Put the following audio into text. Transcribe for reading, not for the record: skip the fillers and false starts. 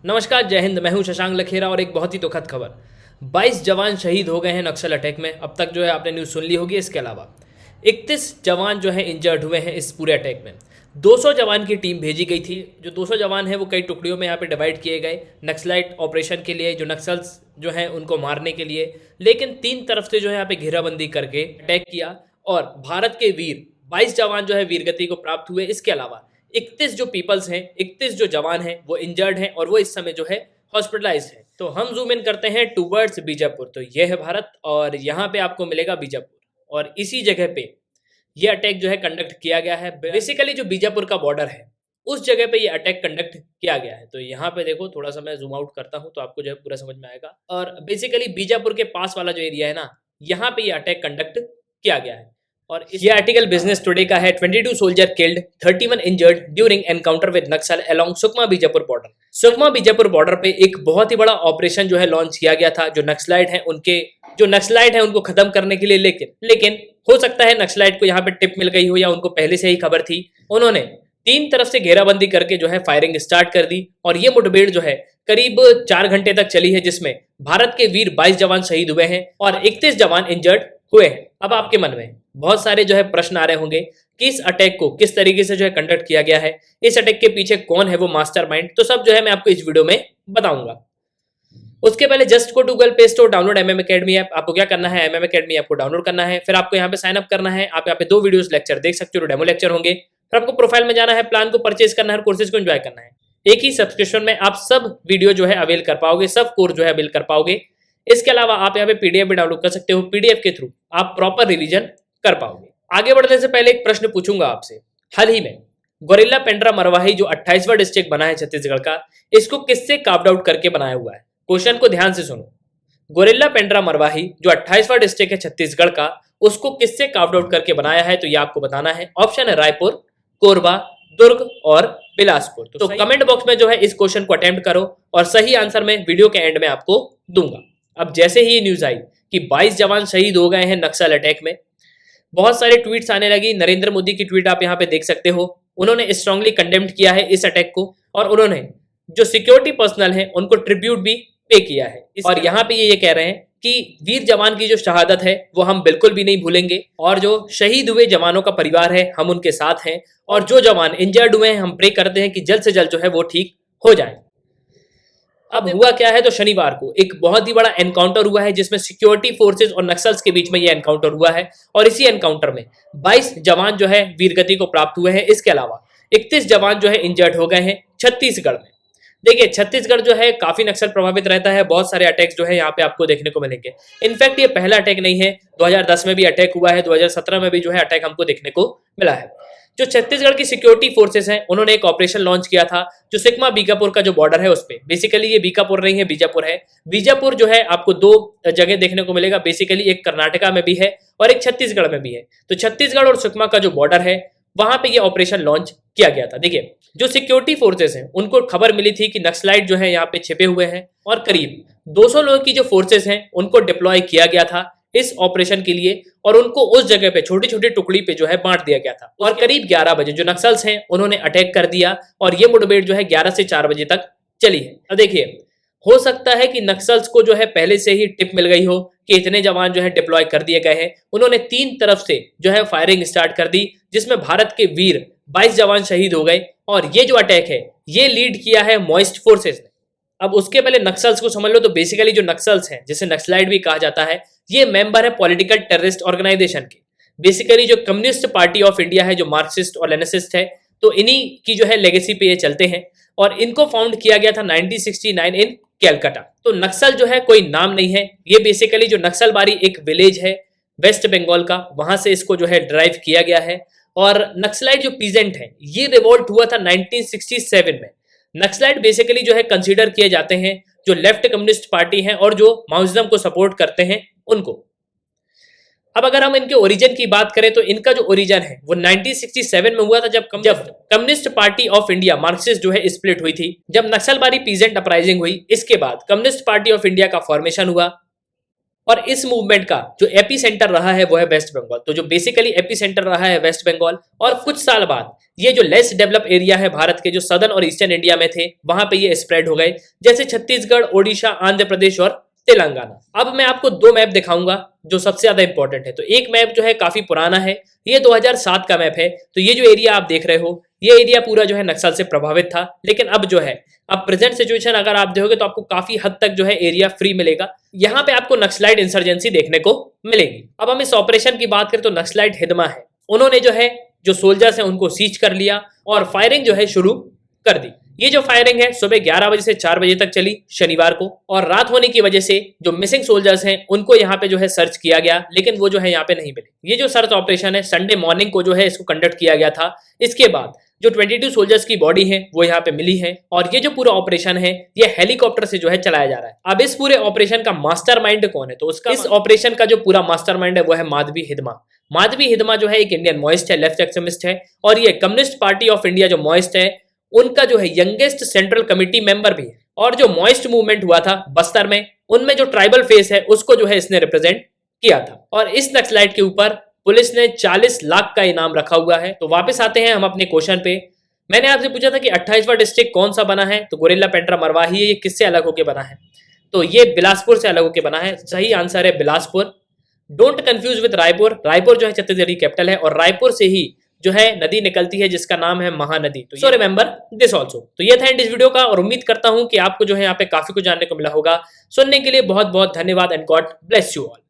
नमस्कार, जय हिंद। मैं हूं शशांक लखेरा और एक बहुत ही दुखद खबर। 22 जवान शहीद हो गए हैं नक्सल अटैक में। अब तक जो है आपने न्यूज़ सुन ली होगी। इसके अलावा 31 जवान जो है इंजर्ड हुए हैं इस पूरे अटैक में। 200 जवान की टीम भेजी गई थी। जो 200 जवान हैं वो कई टुकड़ियों में यहाँ पे डिवाइड किए गए नक्सलाइट ऑपरेशन के लिए, जो नक्सल्स जो हैं उनको मारने के लिए। लेकिन तीन तरफ से जो है यहाँ पे घेराबंदी करके अटैक किया और भारत के वीर 22 जवान जो है वीरगति को प्राप्त हुए। इसके अलावा 31 जो पीपल्स हैं, 31 जो जवान हैं वो इंजर्ड हैं और वो इस समय जो है हॉस्पिटलाइज हैं। तो हम जूम इन करते हैं टूवर्ड्स बीजापुर। तो ये है भारत और यहाँ पे आपको मिलेगा बीजापुर और इसी जगह पे ये अटैक जो है कंडक्ट किया गया है। बेसिकली जो बीजापुर का बॉर्डर है उस जगह पे ये अटैक कंडक्ट किया गया है। तो यहाँ पे देखो, थोड़ा सा मैं जूम आउट करता हूँ तो आपको जो है पूरा समझ में आएगा। और बेसिकली बीजापुर के पास वाला जो एरिया है ना, यहाँ पे ये अटैक कंडक्ट किया गया है। और ये आर्टिकल बिजनेस टुडे का है। 22 soldier killed, 31 injured during encounter with Naxal along Sukma Bijapur border. Sukma Bijapur border पे एक बहुत ही बड़ा ऑपरेशन जो है लॉन्च किया गया था, जो नक्सलाइट है उनको खत्म करने के लिए। लेकिन हो सकता है नक्सलाइट को यहाँ पे टिप मिल गई हो या उनको पहले से ही खबर थी। उन्होंने तीन तरफ से घेराबंदी करके जो है फायरिंग स्टार्ट कर दी और ये मुठभेड़ जो है करीब 4 घंटे तक चली है, जिसमें भारत के वीर 22 जवान शहीद हुए हैं और 31 जवान इंजर्ड हुए हैं। अब आपके मन में बहुत सारे जो है प्रश्न आ रहे होंगे कि इस अटैक को किस तरीके से जो है कंडक्ट किया गया है, इस अटैक के पीछे कौन है वो मास्टरमाइंड। तो सब जो है मैं आपको इस वीडियो में बताऊंगा। उसके पहले जस्ट को Google play store, download MM academy app. आपको क्या करना है, एमएम एकेडमी ऐप को डाउनलोड करना है। फिर आपको यहाँ पे साइन अप करना है। आप यहाँ पे 2 वीडियोस लेक्चर देख सकते हो, डेमो लेक्चर होंगे। फिर आपको प्रोफाइल में जाना है, प्लान को परचेज करना है और कोर्सेज को एंजॉय करना है। एक ही सब्सक्रिप्शन में आप सब वीडियो जो है अवेल कर पाओगे, सब कोर्स जो है अवेल कर पाओगे। इसके अलावा आप यहाँ पे पीडीएफ भी डाउनलोड कर सकते हो। पीडीएफ के थ्रू आप प्रॉपर रिवीजन कर पाओगे। आगे बढ़ने से पहले एक प्रश्न पूछूंगा आपसे। हाल ही में गोरिल्ला पेंड्रा मरवाही जो 28वां डिस्ट्रिक्ट बना है छत्तीसगढ़ का, इसको किससे कार्व्ड आउट करके बनाया हुआ है? क्वेश्चन को ध्यान से सुनो। गोरिल्ला पेंड्रा मरवाही जो 28वां डिस्ट्रिक्ट है छत्तीसगढ़ का, उसको किससे कार्व्ड आउट करके बनाया है? तो ये आपको बताना है। ऑप्शन है रायपुर, कोरबा, दुर्ग और बिलासपुर। तो कमेंट बॉक्स में जो है इस क्वेश्चन को अटेम्प्ट करो और सही आंसर मैं वीडियो के एंड में आपको दूंगा। अब जैसे ही न्यूज आई कि 22 जवान शहीद हो गए हैं नक्सल अटैक में, बहुत सारे ट्वीट्स आने लगी। नरेंद्र मोदी की ट्वीट आप यहाँ पे देख सकते हो। उन्होंने स्ट्रांगली कंडेम्ड किया है इस अटैक को और उन्होंने जो सिक्योरिटी पर्सनल है उनको ट्रिब्यूट भी पे किया है। और यहाँ पे ये कह रहे हैं कि वीर जवान की जो शहादत है वो हम बिल्कुल भी नहीं भूलेंगे और जो शहीद हुए जवानों का परिवार है हम उनके साथ हैं और जो जवान इंजर्ड हुए हैं हम प्रे करते हैं कि जल्द से जल्द जो है वो ठीक हो जाए। अब हुआ क्या है, तो शनिवार को एक बहुत ही बड़ा एनकाउंटर हुआ है जिसमें सिक्योरिटी फोर्सेस और नक्सल्स के बीच में ये एनकाउंटर हुआ है और इसी एनकाउंटर में 22 जवान जो है वीरगति को प्राप्त हुए हैं। इसके अलावा 31 जवान जो है इंजर्ड हो गए हैं छत्तीसगढ़ में। देखिए, छत्तीसगढ़ जो है काफी नक्सल प्रभावित रहता है। बहुत सारे अटैक्स जो है यहाँ पे आपको देखने को मिलेंगे। इनफैक्ट ये पहला अटैक नहीं है, 2010 में भी अटैक हुआ है, 2017 में भी जो है अटैक हमको देखने को मिला है। जो छत्तीसगढ़ की सिक्योरिटी फोर्सेस हैं उन्होंने एक ऑपरेशन लॉन्च किया था जो सुकमा बीजापुर का जो बॉर्डर है उस पे। बेसिकली ये बीकापुर नहीं है, बीजापुर है। बीजापुर जो है आपको 2 जगह देखने को मिलेगा। बेसिकली एक कर्नाटका में भी है और एक छत्तीसगढ़ में भी है। तो छत्तीसगढ़ और सुकमा का जो बॉर्डर है वहां पे ये ऑपरेशन लॉन्च किया गया था। देखिए, जो सिक्योरिटी फोर्सेस हैं उनको खबर मिली थी कि नक्सलाइट जो है यहाँ पे छिपे हुए हैं और करीब 200 लोगों की जो फोर्सेस हैं उनको डिप्लॉय किया गया था इस ऑपरेशन के लिए और उनको उस जगह पे छोटी छोटी टुकड़ी पे जो है बांट दिया गया था। और करीब 11 बजे जो नक्सल्स हैं उन्होंने अटैक कर दिया और ये मुठभेड़ जो है 11 से 4 बजे तक चली है। अब देखिए, हो सकता है कि नक्सल्स को जो है पहले से ही टिप मिल गई हो कि इतने जवान जो है डिप्लॉय कर दिए गए हैं। उन्होंने तीन तरफ से जो है फायरिंग स्टार्ट कर दी जिसमें भारत के वीर 22 जवान शहीद हो गए और ये जो अटैक है ये लीड किया है मॉइस्ट फोर्सेस ने। अब उसके पहले नक्सल्स को समझ लो। तो बेसिकली जो नक्सल्स हैं, जिसे नक्सलाइट भी कहा जाता है, ये मेंबर है पॉलिटिकल टेररिस्ट ऑर्गेनाइजेशन के। बेसिकली जो कम्युनिस्ट पार्टी ऑफ इंडिया है, जो मार्क्सिस्ट और लेनिसिस्ट है, तो इन्हीं की जो है लेगेसी पे ये चलते हैं और इनको फाउंड किया गया था 1969 इन कैलकाटा। तो नक्सल जो है कोई नाम नहीं है, ये बेसिकली जो नक्सलबारी एक विलेज है वेस्ट बंगाल का, वहां से इसको जो है ड्राइव किया गया है। और नक्सलाइट जो पीजेंट है ये रिवोल्ट हुआ था 1967 में। नक्सलाइट बेसिकली जो है कंसीडर किए जाते हैं जो लेफ्ट कम्युनिस्ट पार्टी हैं और जो माओइज्म को सपोर्ट करते हैं उनको। अब अगर हम इनके ओरिजिन की बात करें तो इनका जो ओरिजिन है वो 1967 में हुआ था जब communist party of India Marxist जो है स्प्लिट हुई थी। जब नक्सलबारी पीजेंट अपराइजिंग हुई, इसके बाद कम्युनिस्ट पार्टी ऑफ इंडिया का फॉर्मेशन हुआ और इस मूवमेंट का जो एपी सेंटर रहा है वो है वेस्ट बंगाल। तो जो बेसिकली एपी सेंटर रहा है वेस्ट बंगाल, और कुछ साल बाद ये जो लेस डेवलप एरिया है भारत के, जो सदर्न और ईस्टर्न इंडिया में थे, वहां पे ये स्प्रेड हो गए, जैसे छत्तीसगढ़, ओडिशा, आंध्र प्रदेश और तेलंगाना। अब मैं आपको दो मैप दिखाऊंगा जो सबसे ज्यादा इंपॉर्टेंट है। तो एक मैप जो है काफी पुराना है, ये 2007 का मैप है। तो ये जो एरिया आप देख रहे हो, ये एरिया पूरा जो है नक्सल से प्रभावित था, लेकिन अब जो है, अब प्रेजेंट सिचुएशन अगर आप देखोगे तो आपको काफी हद तक जो है एरिया फ्री मिलेगा। यहाँ पे आपको नक्सलाइट इंसर्जेंसी देखने को मिलेगी। अब हम इस ऑपरेशन की बात करें तो नक्सलाइट हिदमा है, उन्होंने जो है जो सोल्जर्स हैं उनको सीज कर लिया और फायरिंग जो है शुरू कर दी। ये जो फायरिंग है सुबह 11 बजे से 4 बजे तक चली शनिवार को, और रात होने की वजह से जो मिसिंग सोल्जर्स हैं उनको यहाँ पे जो है सर्च किया गया, लेकिन वो जो है यहाँ पे नहीं मिले। ये जो सर्च ऑपरेशन है संडे मॉर्निंग को जो है इसको कंडक्ट किया गया था। इसके बाद जो 22 सोल्जर्स की बॉडी है वो यहाँ पे मिली है, और ये जो पूरा ऑपरेशन है ये हेलीकॉप्टर से जो है चलाया जा रहा है। अब इस पूरे ऑपरेशन का मास्टरमाइंड कौन है, तो उसका इस ऑपरेशन का जो पूरा मास्टरमाइंड है वो है माधवी हिदमा। माधवी हिदमा जो है एक इंडियन मॉइस्ट है, लेफ्ट एक्सट्रीमिस्ट है, और ये कम्युनिस्ट पार्टी ऑफ इंडिया जो मॉइस्ट है उनका जो है यंगेस्ट सेंट्रल कमिटी मेंबर भी है। और जो मॉइस्ट मूवमेंट हुआ था बस्तर में, उनमें जो ट्राइबल फेस है उसको जो है इसने रिप्रेजेंट किया था। और इस नक्सलाइट के ऊपर पुलिस ने 40 लाख का इनाम रखा हुआ है। तो वापस आते हैं हम अपने क्वेश्चन पे। मैंने आपसे पूछा था कि 28वां डिस्ट्रिक्ट कौन सा बना है, तो गोरिल्ला पेंट्रा मरवाही है। ये किससे अलग होकर बना है, तो ये बिलासपुर से अलग होकर बना है। सही आंसर है Bilaspur. Don't confuse with Raipur. Raipur जो है छत्तीसगढ़ की कैपिटल है, और रायपुर से ही जो है नदी निकलती है जिसका नाम है महानदी। तो सो रिमेंबर दिस ऑल्सो। तो ये था एंड इस वीडियो का, और उम्मीद करता हूं कि आपको जो है यहाँ पे काफी कुछ जानने को मिला होगा। सुनने के लिए बहुत बहुत धन्यवाद and God bless you all.